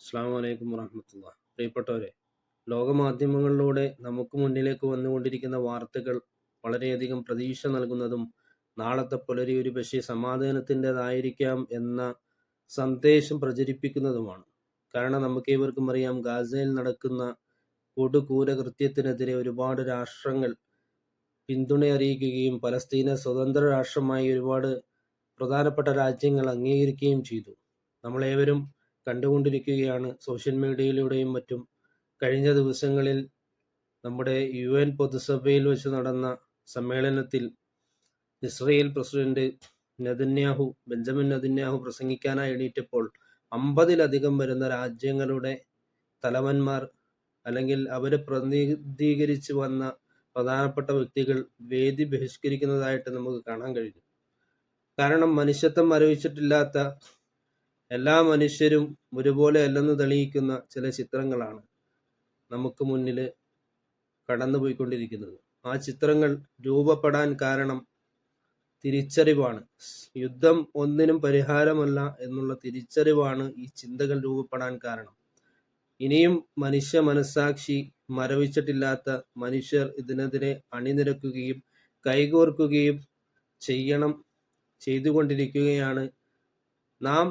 അസ്സലാമു അലൈക്കും വറഹ്മത്തുള്ളാഹി. പ്രിയപ്പെട്ടവരെ, ലോകമാധ്യമങ്ങളിലൂടെ നമുക്ക് മുന്നിലേക്ക് വന്നുകൊണ്ടിരിക്കുന്ന വാർത്തകൾ വളരെയധികം പ്രതീക്ഷ നൽകുന്നതും നാളത്തെ പുലരി ഒരുപക്ഷേ സമാധാനത്തിൻ്റെതായിരിക്കാം എന്ന സന്ദേശം പ്രചരിപ്പിക്കുന്നതുമാണ്. കാരണം നമുക്കേവർക്കും അറിയാം, ഗാസയിൽ നടക്കുന്ന കൊടുക്രൂരകൃത്യത്തിനെതിരെ ഒരുപാട് രാഷ്ട്രങ്ങൾ പിന്തുണ അറിയിക്കുകയും പലസ്തീനെ സ്വതന്ത്ര രാഷ്ട്രമായി ഒരുപാട് പ്രധാനപ്പെട്ട രാജ്യങ്ങൾ അംഗീകരിക്കുകയും ചെയ്തു. നമ്മളേവരും കണ്ടുകൊണ്ടിരിക്കുകയാണ് സോഷ്യൽ മീഡിയയിലൂടെയും മറ്റും. കഴിഞ്ഞ ദിവസങ്ങളിൽ നമ്മുടെ UN പൊതുസഭയിൽ വെച്ച് നടന്ന സമ്മേളനത്തിൽ ഇസ്രയേൽ പ്രസിഡന്റ് ബെഞ്ചമിൻ നെതന്യാഹു പ്രസംഗിക്കാനായി എണീറ്റപ്പോൾ 50-ലധികം വരുന്ന രാജ്യങ്ങളുടെ തലവന്മാർ അല്ലെങ്കിൽ അവരെ പ്രതിനിധീകരിച്ച് വന്ന പ്രധാനപ്പെട്ട വ്യക്തികൾ വേദി ബഹിഷ്കരിക്കുന്നതായിട്ട് നമുക്ക് കാണാൻ കഴിഞ്ഞു. കാരണം മനുഷ്യത്വം മരവിച്ചിട്ടില്ലാത്ത എല്ലാ മനുഷ്യരും ഒരുപോലെ അല്ലെന്ന് തെളിയിക്കുന്ന ചില ചിത്രങ്ങളാണ് നമുക്ക് മുന്നിൽ കടന്നുപോയിക്കൊണ്ടിരിക്കുന്നത്. ആ ചിത്രങ്ങൾ രൂപപ്പെടാൻ കാരണം തിരിച്ചറിവാണ്. യുദ്ധം ഒന്നിനും പരിഹാരമല്ല എന്നുള്ള തിരിച്ചറിവാണ് ഈ ചിന്തകൾ രൂപപ്പെടാൻ കാരണം. ഇനിയും മനുഷ്യ മനസ്സാക്ഷി മരവിച്ചിട്ടില്ലാത്ത മനുഷ്യർ ഇതിനെതിരെ അണിനിരക്കുകയും കൈകോർക്കുകയും ചെയ്തുകൊണ്ടിരിക്കുകയാണ്. നാം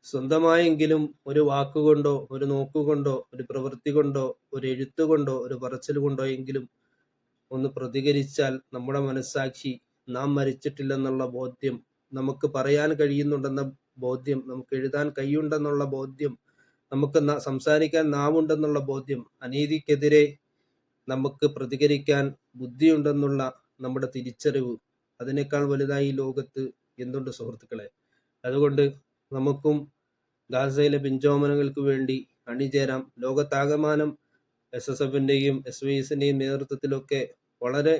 സ്വന്തമായെങ്കിലും ഒരു വാക്കുകൊണ്ടോ ഒരു നോക്കുകൊണ്ടോ ഒരു പ്രവൃത്തി കൊണ്ടോ ഒരു എഴുത്തുകൊണ്ടോ ഒരു പറച്ചിൽ കൊണ്ടോ എങ്കിലും ഒന്ന് പ്രതികരിച്ചാൽ നമ്മുടെ മനസ്സാക്ഷി നാം മരിച്ചിട്ടില്ലെന്നുള്ള ബോധ്യം, നമുക്ക് പറയാൻ കഴിയുന്നുണ്ടെന്ന ബോധ്യം, നമുക്ക് എഴുതാൻ കഴിയുണ്ടെന്നുള്ള ബോധ്യം, നമുക്ക് സംസാരിക്കാൻ നാവുണ്ടെന്നുള്ള ബോധ്യം, അനീതിക്കെതിരെ നമുക്ക് പ്രതികരിക്കാൻ ബുദ്ധിയുണ്ടെന്നുള്ള നമ്മുടെ തിരിച്ചറിവ്, അതിനേക്കാൾ വലുതായി ഈ ലോകത്ത് എന്തുണ്ട് സുഹൃത്തുക്കളെ? അതുകൊണ്ട് നമുക്കും ഗാസയിലെ പിഞ്ചോമനകൾക്ക് വേണ്ടി അണിചേരാം. ലോകത്താകമാനം SSFന്റെയും SYSന്റെയും നേതൃത്വത്തിലൊക്കെ വളരെ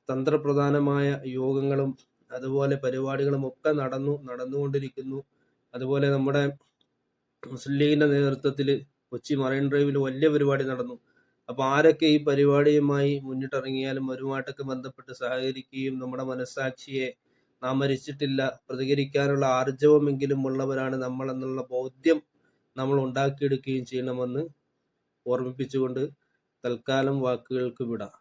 തന്ത്രപ്രധാനമായ യോഗങ്ങളും അതുപോലെ പരിപാടികളും ഒക്കെ നടന്നുകൊണ്ടിരിക്കുന്നു. അതുപോലെ നമ്മുടെ മുസ്ലിം ലീഗിന്റെ നേതൃത്വത്തിൽ കൊച്ചി മറൈൻ ഡ്രൈവിൽ വലിയ പരിപാടി നടന്നു. അപ്പോൾ ആരൊക്കെ ഈ പരിപാടിയുമായി മുന്നിട്ടിറങ്ങിയാലും അവരുമായിട്ടൊക്കെ ബന്ധപ്പെട്ട് സഹകരിക്കുകയും നമ്മുടെ മനസ്സാക്ഷിയെ നാം മരിച്ചിട്ടില്ല, പ്രതികരിക്കാനുള്ള ആർജവമെങ്കിലും ഉള്ളവരാണ് നമ്മൾ എന്നുള്ള ബോധ്യം നമ്മൾ ഉണ്ടാക്കിയെടുക്കുകയും ചെയ്യണമെന്ന് ഓർമ്മിപ്പിച്ചുകൊണ്ട് തൽക്കാലം വാക്കുകൾക്ക് വിടാം.